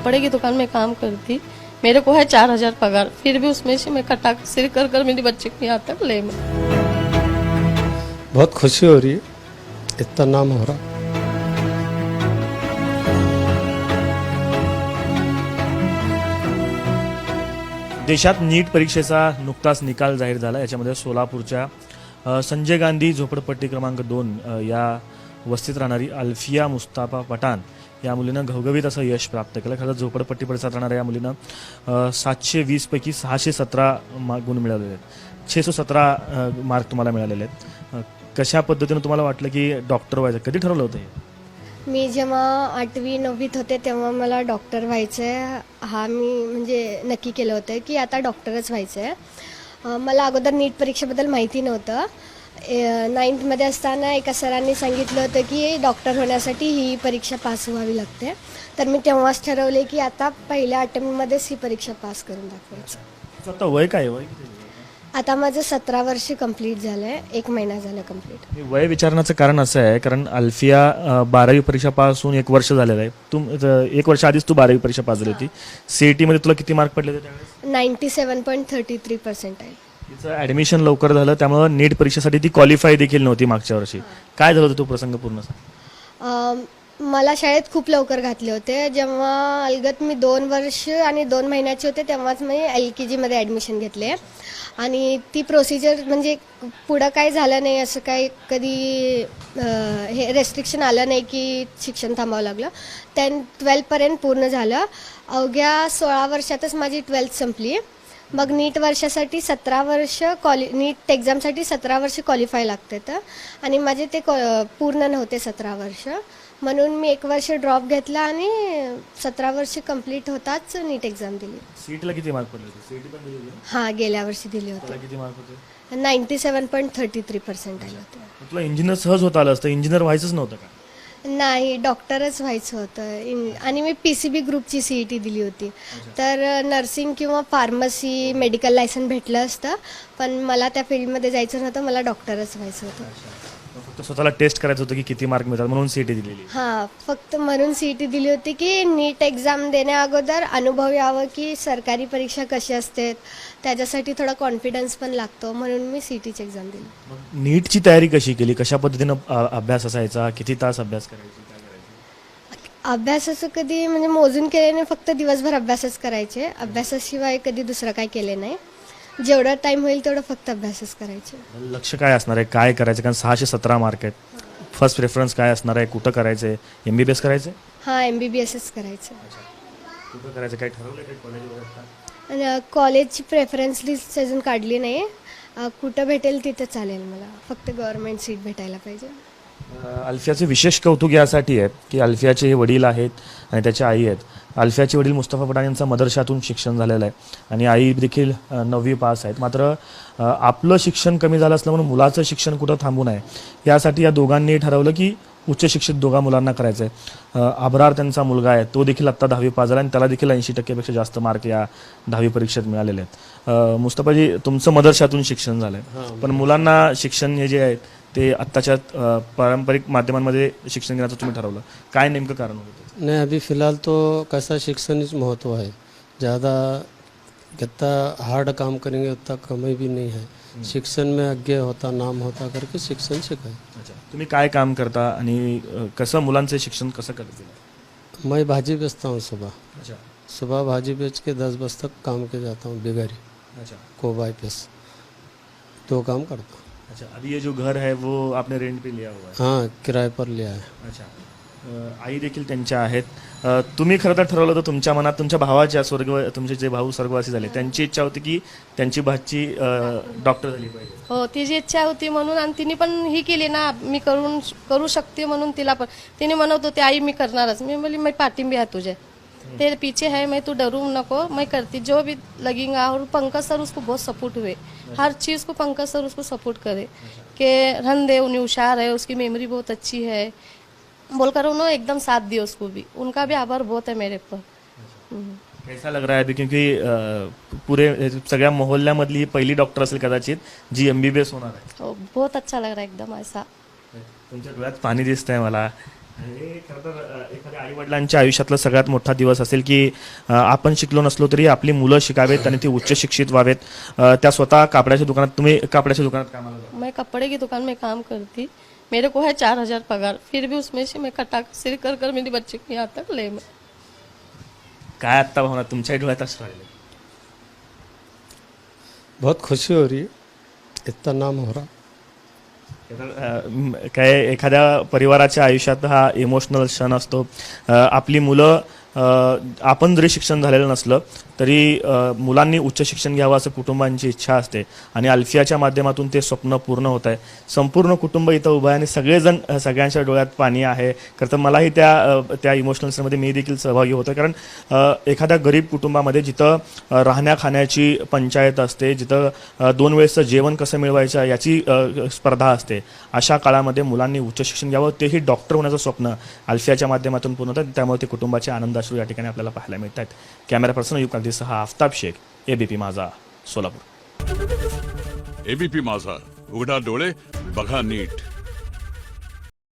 कपड़े की दुकान में काम करती, मेरे को है 4,000 पगार, फिर भी उसमें से मैं कटा सिर कर मेरी बच्चे को यहाँ तक ले मैं। बहुत खुशी हो रही है, इतना नाम हो रहा। देशात नीट परीक्षेचा नुकताच निकाल जाहीर झाला। याच्यामध्ये सोलापूरच्या संजय गांधी झोपडपट्टी क्रमांक 2 या वस्तीत राहणारी अल्फिया मुस्ताफा पठाण या मुलीनं घवघवीत असं यश प्राप्त केलं। खरं झोपडपट्टी परिसरात राहणाऱ्या या मुलीनं 720 पैकी 617 गुण मिळवलेले आहेत, 617 मार्क तुम्हाला मिळालेले आहेत। कशा पद्धतीनं तुम्हाला वाटलं की डॉक्टर व्हायचं, कधी ठरवलं होतं हे? मी जेव्हा 8वी 9वीत होते तेव्हा मला डॉक्टर व्हायचं आहे, हा मी म्हणजे नक्की केलं होतं की आता डॉक्टरच व्हायचं आहे। मला अगोदर नीट परीक्षेबद्दल माहिती नव्हतं। 9th असताना एका सरांनी सांगितलं होतं की डॉक्टर होण्यासाठी ही परीक्षा पास व्हावी लागते, तर मी तेव्हाच ठरवले की आता पहिल्या अटेम्प्टमध्येच ही परीक्षा पास करून दाखवायचं। आता वय काय वय किती? आता माझं 17 वर्ष कंप्लीट झालं आहे, 1 महिना झालं कंप्लीट। हे वय विचारण्याचं कारण असं आहे, कारण अल्फिया 12वी परीक्षा पास होऊन 1 वर्ष झालेलं आहे। 1 वर्ष आधीच तू 12वी परीक्षा पास झाली होती। सीईटी मध्ये तुला किती मार्क पडले होते त्यावेळेस? 97.33% आहे। तिचं ॲडमिशन लवकर झालं, त्यामुळे नीट परीक्षेसाठी ती क्वालिफाय देखील नव्हती मागच्या वर्षी। काय झालं होतं तो प्रसंग पूर्ण सांग। मला शाळेत खूप लवकर घातले होते। जेव्हा अलगत मी 2 वर्ष आणि 2 महिन्याचे होते तेव्हाच मी LKGमध्ये ॲडमिशन घेतले आणि ती प्रोसिजर म्हणजे पुढं काय झालं नाही, असं काही कधी हे रेस्ट्रिक्शन आलं नाही की शिक्षण थांबावं लागलं। 12th पूर्ण झालं। अवघ्या 16 वर्षातच माझी 12th संपली। मग नीट वर्षासाठी 17 वर्ष नीट एक्झामसाठी 17 वर्ष क्वालिफाय लागते तर, आणि माझे ते पूर्ण नव्हते 17 वर्ष, म्हणून मी 1 वर्ष ड्रॉप घेतला आणि 17 वर्ष कंप्लीट होताच नीट एक्झाम दिली। सीईटीला किती मार्क पडले होते? सीईटी पण दिली होती? हां, गेल्या वर्षी दिली होती। त्याला किती मार्क होते? 97.33% आले होते। तुला इंजिनियर सहज होता आलं असतं, इंजिनियर व्हायचंच नव्हतं का? नाही, डॉक्टरच व्हायचं होतं आणि मी PCB ग्रुपची CET दिली होती, तर नर्सिंग किंवा फार्मसी मेडिकल लायसन भेटलं असतं, पण मला त्या फील्डमध्ये जायचं नव्हतं, मला डॉक्टरच व्हायचं होतं। फक्त स्वतःला टेस्ट करायचं होतं की किती मार्क मिळतात म्हणून सीईटी दिलेली? हां, फक्त म्हणून CET दिली होती की नीट एक्झाम देण्या अगोदर अनुभव यावं की सरकारी परीक्षा कशी असते, त्याच्यासाठी थोडा कॉन्फिडन्स पण लागतो, म्हणून मी CETची एक्झाम दिली। नीटची तयारी कशी केली? कशा पद्धतीनं अभ्यास असायचा? किती तास अभ्यास करायचे? काय करायचे? अभ्यासाचं कधी म्हणजे मोजून केले नाही, फक्त दिवसभर अभ्यासच करायचे। अभ्यासाशिवाय कधी दुसरं काय केले नाही, जेवढा टाइम होईल तेवढं फक्त अभ्यासच करायचे। लक्ष काय असणार आहे, काय करायचं? कारण 617 मार्क आहेत। फर्स्ट प्रेफरन्स काय असणार आहे? कुठं करायचं आहे? MBBS करायचं आहे? हां, MBBSच करायचं। कुठं करायचं काय ठरवलं काय कॉलेज वगैरे? आणि कॉलेजची प्रेफरन्स लिस्ट अजून काढली नाही, कुठं भेटेल तिथं चालेल मला, फक्त गव्हर्नमेंट सीट भेटायला पाहिजे। अल्फियाचे विशेष कौतुक यासाठी आहे की अल्फियाचे हे वडील आहेत आणि त्याच्या आई आहेत। अल्फियाचे वडील मुस्तफा पठाण यांचं मदरशातून शिक्षण झालेलं आहे आणि आई देखील 9वी पास आहेत। मात्र आपलं शिक्षण कमी झालं असलं म्हणून मुलाचं शिक्षण कुठं थांबू नये यासाठी या दोघांनी ठरवलं की उच्च शिक्षित दोघा मुलांना करायचं आहे। अब्रार त्यांचा मुलगा आहे, तो देखील आत्ता 10वी पास झाला आणि त्याला देखील 80% जास्त मार्क या 10वी परीक्षेत मिळालेले आहेत। मुस्तफाजी, तुमचं मदरशातून शिक्षण झालं आहे, पण मुलांना शिक्षण हे जे आहे ते आत्ताच्या पारंपरिक माध्यमांमध्ये शिक्षण घेण्याचं तुम्ही ठरवलं, काय नेमकं कारण होतं? नहीं, अभी फ़िलहाल तो कैसा शिक्षण ही महत्व है, ज़्यादा कितना हार्ड काम करेंगे उतना कमाई भी नहीं है। शिक्षण में आगे होता नाम होता करके शिक्षण सीखा है। अच्छा, तुम्ही काय काम करता आणि कसं मुलांचं शिक्षण कसं करते? मैं भाजी बेचता हूँ सुबह। अच्छा सुबह भाजी बेच के 10 बजे तक काम के जाता हूँ बिगारी अच्छा को बाईपास, 2 काम करता हूँ। अच्छा, अभी ये जो घर है वो आपने रेंट पे लिया हुआ है? हाँ, किराए पर लिया है। अच्छा, आई देखील त्यांच्या आहेत। तुम्ही खरं तर ठरवलं होतं तुमच्या मनात, तुमच्या भावाच्या तुमचे जे भाऊ स्वर्गवासी झाले त्यांची इच्छा होती की त्यांची भाची डॉक्टर झाली पाहिजे? हो, तिची इच्छा होती म्हणून, आणि तिने पण ही केली ना, मी करू शकते म्हणून तिला पण तिने म्हणत होते आई मी करणारच। मी बोली मैं पाठिंबी आहे तुझे, तेरे पीछे है मैं, तू डरू नको, मैं करती जो भी लगेगा। और पंकज सर उसको बहुत सपोर्ट हुए, हर चीज़ को पंकज सर उसको सपोर्ट करे कि रन दे, उन्हें होशियार है, उसकी मेमोरी बहुत अच्छी है बोलकर उन्होंने एकदम साथ दिया उसको भी। उनका भी आभार बहुत है मेरे पर। कैसा लग रहा है अभी, क्योंकि पूरे सगळ्या मोहल्ल्यामधली ही पहिली डॉक्टर असेल कदाचित जी MBBS होणार आहे? बहुत अच्छा लग रहा है एकदम ऐसा। तुमच्या डोळ्यात पाणी दिसतंय मला हे खरं तर एखाद्या आई वडिलांच्या आयुष्यातला सगळ्यात मोठा दिवस असेल की आपण शिकलो नसलो तरी आपली मुलं शिकावेत आणि ती उच्च शिक्षित व्हावेत. त्या स्वतः कापडाच्या दुकानात, तुम्ही कापडाच्या दुकानात कामाला जाता? मैं कपड़े की दुकान में काम करती, मेरे को है 4,000 पगार, फिर भी उसमें से मैं कटा सिर कर कर मेरी बच्चे को यहाँ तक ले. काय आत्ता भावना तुमच्या डोळ्यात असं राहिले? बहुत खुशी हो रही है, इतना नाम हो रहा. काय एखाद्या परिवाराच्या आयुष्यात हा इमोशनल क्षण असतो. आपली मुलं, आपण जरी शिक्षण झालेलं नसलं तरी मुलांनी उच्च शिक्षण घ्यावं असं कुटुंबांची इच्छा असते आणि अल्फियाच्या माध्यमातून ते स्वप्न पूर्ण होत आहे. संपूर्ण कुटुंब इथं उभं आहे आणि सगळेजण, सगळ्यांच्या डोळ्यात पाणी आहे. खरं तर मलाही त्या इमोशनल क्षणामध्ये मी देखील सहभागी होतो, कारण एखाद्या गरीब कुटुंबामध्ये जिथं राहण्या खाण्याची पंचायत असते, जिथं 2 वेळेचं जेवण कसं मिळवायचं याची स्पर्धा असते, अशा काळामध्ये मुलांनी उच्च शिक्षण घ्यावं, तेही डॉक्टर होण्याचं स्वप्न अल्फियाच्या माध्यमातून पूर्ण होतं. त्यामुळे ते कुटुंबाचे आनंदाश्रू या ठिकाणी आपल्याला पाहायला मिळत आहेत. कॅमेरा पर्सन युग अगदीसह आफताब शेख, एबीपी माझा, सोलापूर. एबीपी माझा, उघडा डोळे बघा नीट.